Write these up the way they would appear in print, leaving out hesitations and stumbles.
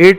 8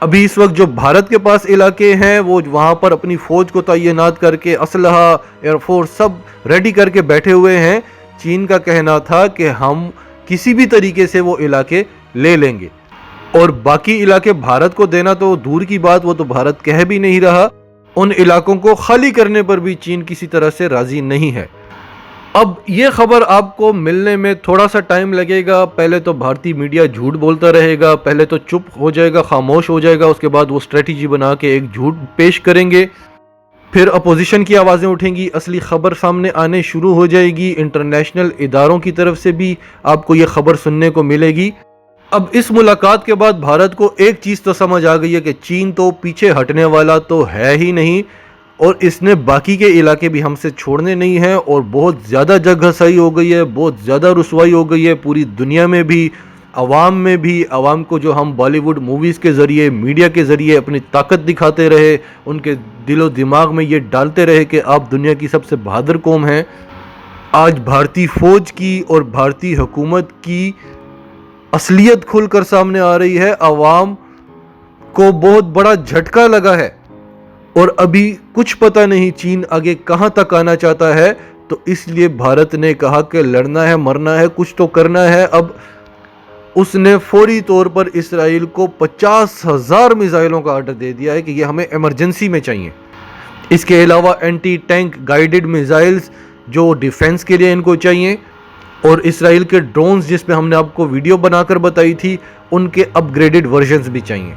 ابھی اس وقت جو بھارت کے پاس علاقے ہیں وہ وہاں پر اپنی فوج کو تعینات کر کے اسلحہ ایئر فورس سب ریڈی کر کے بیٹھے ہوئے ہیں. چین کا کہنا تھا کہ ہم کسی بھی طریقے سے وہ علاقے لے لیں گے، اور باقی علاقے بھارت کو دینا تو دور کی بات، وہ تو بھارت کہہ بھی نہیں رہا. ان علاقوں کو خالی کرنے پر بھی چین کسی طرح سے راضی نہیں ہے. اب یہ خبر آپ کو ملنے میں تھوڑا سا ٹائم لگے گا. پہلے تو بھارتی میڈیا جھوٹ بولتا رہے گا، پہلے تو چپ ہو جائے گا، خاموش ہو جائے گا، اس کے بعد وہ اسٹریٹجی بنا کے ایک جھوٹ پیش کریں گے، پھر اپوزیشن کی آوازیں اٹھیں گی، اصلی خبر سامنے آنے شروع ہو جائے گی. انٹرنیشنل اداروں کی طرف سے بھی آپ کو یہ خبر سننے کو ملے گی. اب اس ملاقات کے بعد بھارت کو ایک چیز تو سمجھ آ گئی ہے کہ چین تو پیچھے ہٹنے والا تو ہے ہی نہیں، اور اس نے باقی کے علاقے بھی ہم سے چھوڑنے نہیں ہیں، اور بہت زیادہ جگ ہنسائی ہو گئی ہے، بہت زیادہ رسوائی ہو گئی ہے پوری دنیا میں بھی، عوام میں بھی. عوام کو جو ہم بالی ووڈ موویز کے ذریعے، میڈیا کے ذریعے اپنی طاقت دکھاتے رہے، ان کے دل و دماغ میں یہ ڈالتے رہے کہ آپ دنیا کی سب سے بہادر قوم ہیں، آج بھارتی فوج کی اور بھارتی حکومت کی اصلیت کھل کر سامنے آ رہی ہے. عوام کو بہت بڑا جھٹکا لگا ہے، اور ابھی کچھ پتہ نہیں چین آگے کہاں تک آنا چاہتا ہے. تو اس لیے بھارت نے کہا کہ لڑنا ہے، مرنا ہے، کچھ تو کرنا ہے. اب اس نے فوری طور پر اسرائیل کو 50,000 میزائلوں کا آرڈر دے دیا ہے کہ یہ ہمیں ایمرجنسی میں چاہیے. اس کے علاوہ اینٹی ٹینک گائیڈڈ میزائلز جو ڈیفنس کے لیے ان کو چاہیے، اور اسرائیل کے ڈرونز جس پہ ہم نے آپ کو ویڈیو بنا کر بتائی تھی، ان کے اپ گریڈڈ ورژنز بھی چاہیے.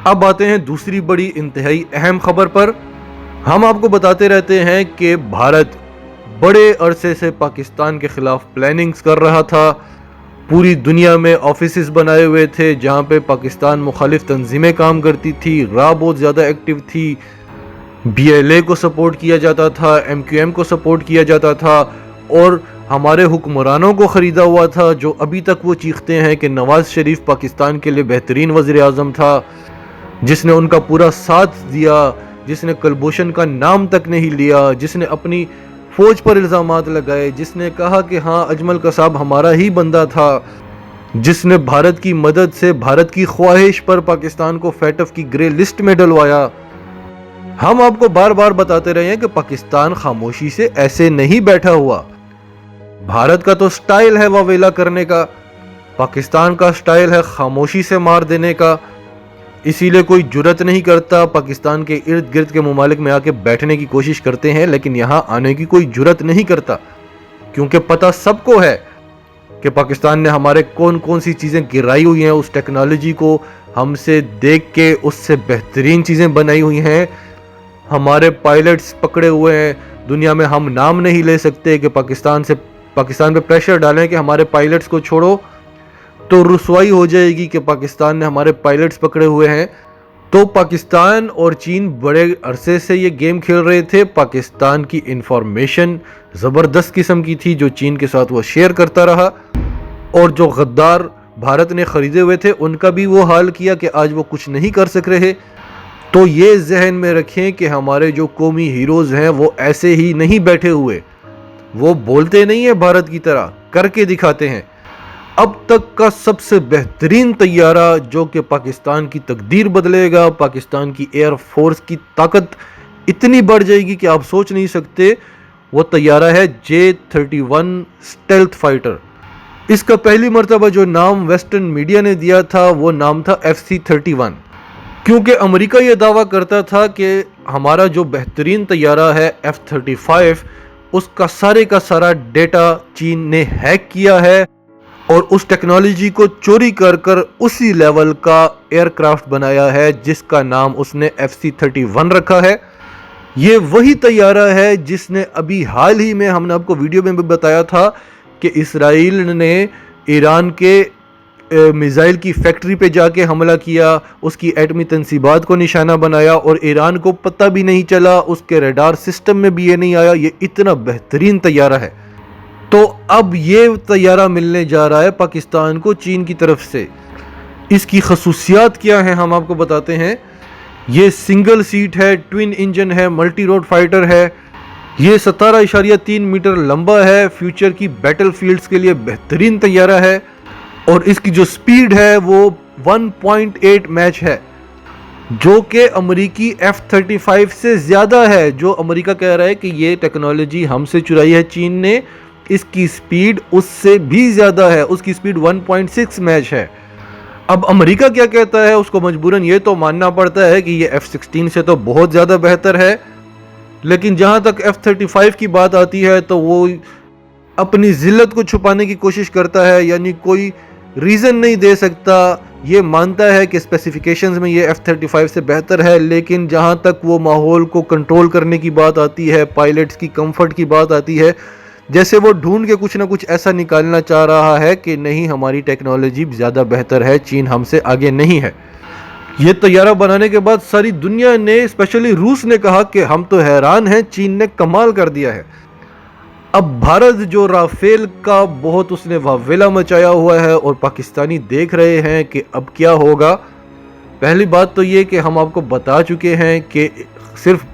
اب آتے ہیں دوسری بڑی انتہائی اہم خبر پر. ہم آپ کو بتاتے رہتے ہیں کہ بھارت بڑے عرصے سے پاکستان کے خلاف پلاننگز کر رہا تھا. پوری دنیا میں آفیسز بنائے ہوئے تھے جہاں پہ پاکستان مخالف تنظیمیں کام کرتی تھی، را بہت زیادہ ایکٹیو تھی، BLA کو سپورٹ کیا جاتا تھا، MQM کو سپورٹ کیا جاتا تھا، اور ہمارے حکمرانوں کو خریدا ہوا تھا جو ابھی تک وہ چیختے ہیں کہ نواز شریف پاکستان کے لیے بہترین وزیر اعظم تھا، جس نے ان کا پورا ساتھ دیا، جس نے کلبھوشن کا نام تک نہیں لیا، جس نے اپنی فوج پر الزامات لگائے، جس نے کہا کہ ہاں اجمل قصاب ہمارا ہی بندہ تھا، جس نے بھارت کی مدد سے، بھارت کی خواہش پر پاکستان کو فیٹف کی گرے لسٹ میں ڈلوایا. ہم آپ کو بار بار بتاتے رہے ہیں کہ پاکستان خاموشی سے ایسے نہیں بیٹھا ہوا. بھارت کا تو سٹائل ہے واویلا کرنے کا، پاکستان کا سٹائل ہے خاموشی سے مار دینے کا. اسی لیے کوئی جرت نہیں کرتا، پاکستان کے ارد گرد کے ممالک میں آ کے بیٹھنے کی کوشش کرتے ہیں لیکن یہاں آنے کی کوئی جرت نہیں کرتا، کیونکہ پتہ سب کو ہے کہ پاکستان نے ہمارے کون کون سی چیزیں گرائی ہوئی ہیں، اس ٹیکنالوجی کو ہم سے دیکھ کے اس سے بہترین چیزیں بنائی ہوئی ہیں. ہمارے پائلٹس پکڑے ہوئے ہیں دنیا میں. ہم نام نہیں لے سکتے کہ پاکستان پہ پریشر ڈالیں کہ ہمارے پائلٹس کو چھوڑو، تو رسوائی ہو جائے گی کہ پاکستان نے ہمارے پائلٹس پکڑے ہوئے ہیں. تو پاکستان اور چین بڑے عرصے سے یہ گیم کھیل رہے تھے. پاکستان کی انفارمیشن زبردست قسم کی تھی جو چین کے ساتھ وہ شیئر کرتا رہا، اور جو غدار بھارت نے خریدے ہوئے تھے ان کا بھی وہ حال کیا کہ آج وہ کچھ نہیں کر سک رہے. تو یہ ذہن میں رکھیں کہ ہمارے جو قومی ہیروز ہیں وہ ایسے ہی نہیں بیٹھے ہوئے، وہ بولتے نہیں ہیں بھارت کی طرح، کر کے دکھاتے ہیں. اب تک کا سب سے بہترین طیارہ جو کہ پاکستان کی تقدیر بدلے گا، پاکستان کی ایئر فورس کی طاقت اتنی بڑھ جائے گی کہ آپ سوچ نہیں سکتے، وہ طیارہ ہے J-31 اسٹیلتھ فائٹر. اس کا پہلی مرتبہ جو نام ویسٹرن میڈیا نے دیا تھا وہ نام تھا FC-31، کیونکہ امریکہ یہ دعویٰ کرتا تھا کہ ہمارا جو بہترین طیارہ ہے F-35 اس کا سارا ڈیٹا چین نے ہیک کیا ہے اور اس ٹیکنالوجی کو چوری کر کر اسی لیول کا ایئر کرافٹ بنایا ہے جس کا نام اس نے FC-31 رکھا ہے. یہ وہی طیارہ ہے جس نے ابھی حال ہی میں، ہم نے آپ کو ویڈیو میں بھی بتایا تھا کہ اسرائیل نے ایران کے میزائل کی فیکٹری پہ جا کے حملہ کیا، اس کی ایٹمی تنصیبات کو نشانہ بنایا، اور ایران کو پتہ بھی نہیں چلا، اس کے ریڈار سسٹم میں بھی یہ نہیں آیا. یہ اتنا بہترین طیارہ ہے. تو اب یہ طیارہ ملنے جا رہا ہے پاکستان کو چین کی طرف سے. اس کی خصوصیات کیا ہیں ہم آپ کو بتاتے ہیں. یہ سنگل سیٹ ہے، ٹوین انجن ہے، ملٹی روڈ فائٹر ہے. یہ 17.3 میٹر لمبا ہے، فیوچر کی بیٹل فیلڈز کے لیے بہترین طیارہ ہے، اور اس کی جو سپیڈ ہے وہ 1.8 میچ ہے. جو کہ امریکی F-35 سے زیادہ ہے. جو امریکہ کہہ رہا ہے کہ یہ ٹیکنالوجی ہم سے چرائی ہے چین نے، اس کی سپیڈ اس سے بھی زیادہ ہے. اس کی سپیڈ 1.6 میچ ہے. اب امریکہ کیا کہتا ہے، اس کو مجبوراً یہ تو ماننا پڑتا ہے کہ یہ F-16 سے تو بہت زیادہ بہتر ہے. لیکن جہاں تک F-35 کی بات آتی ہے تو وہ اپنی ذلت کو چھپانے کی کوشش کرتا ہے، یعنی کوئی ریزن نہیں دے سکتا. یہ مانتا ہے کہ اسپیسیفیکیشنز میں یہ F-35 سے بہتر ہے، لیکن جہاں تک وہ ماحول کو کنٹرول کرنے کی بات آتی ہے، پائلٹس کی کمفرٹ کی بات آتی ہے، جیسے وہ ڈھونڈ کے کچھ نہ کچھ ایسا نکالنا چاہ رہا ہے کہ نہیں ہماری ٹیکنالوجی زیادہ بہتر ہے، چین ہم سے آگے نہیں ہے. یہ طیارہ بنانے کے بعد ساری دنیا نے، اسپیشلی روس نے کہا کہ ہم تو حیران ہیں، چین نے کمال کر دیا ہے. اب بھارت جو رافیل کا بہت اس نے واویلا مچایا ہوا ہے اور پاکستانی دیکھ رہے ہیں کہ اب کیا ہوگا. پہلی بات تو یہ کہ ہم آپ کو بتا چکے ہیں کہ صرف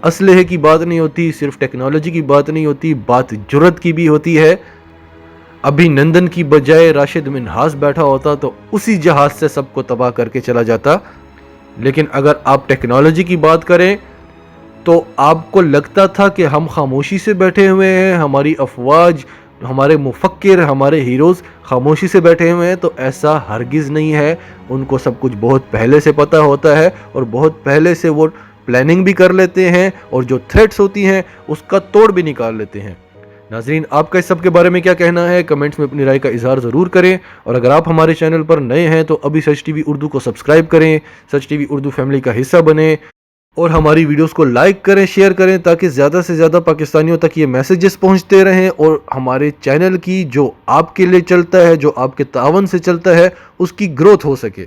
اسلحے کی بات نہیں ہوتی، صرف ٹیکنالوجی کی بات نہیں ہوتی، بات جرت کی بھی ہوتی ہے. ابھی نندن کی بجائے راشد منہاس بیٹھا ہوتا تو اسی جہاز سے سب کو تباہ کر کے چلا جاتا. لیکن اگر آپ ٹیکنالوجی کی بات کریں تو آپ کو لگتا تھا کہ ہم خاموشی سے بیٹھے ہوئے ہیں، ہماری افواج، ہمارے مفکر، ہمارے ہیروز خاموشی سے بیٹھے ہوئے ہیں، تو ایسا ہرگز نہیں ہے. ان کو سب کچھ بہت پہلے سے پتہ ہوتا ہے اور بہت پہلے سے وہ پلاننگ بھی کر لیتے ہیں اور جو تھریٹس ہوتی ہیں اس کا توڑ بھی نکال لیتے ہیں. ناظرین، آپ کا اس سب کے بارے میں کیا کہنا ہے؟ کمنٹس میں اپنی رائے کا اظہار ضرور کریں. اور اگر آپ ہمارے چینل پر نئے ہیں تو ابھی سچ ٹی وی اردو کو سبسکرائب کریں، سچ ٹی وی اردو فیملی کا حصہ بنیں اور ہماری ویڈیوز کو لائک کریں، شیئر کریں، تاکہ زیادہ سے زیادہ پاکستانیوں تک یہ میسیجز پہنچتے رہیں اور ہمارے چینل کی جو آپ کے لیے چلتا ہے، جو آپ کے تعاون سے چلتا ہے، اس کی گروتھ ہو سکے.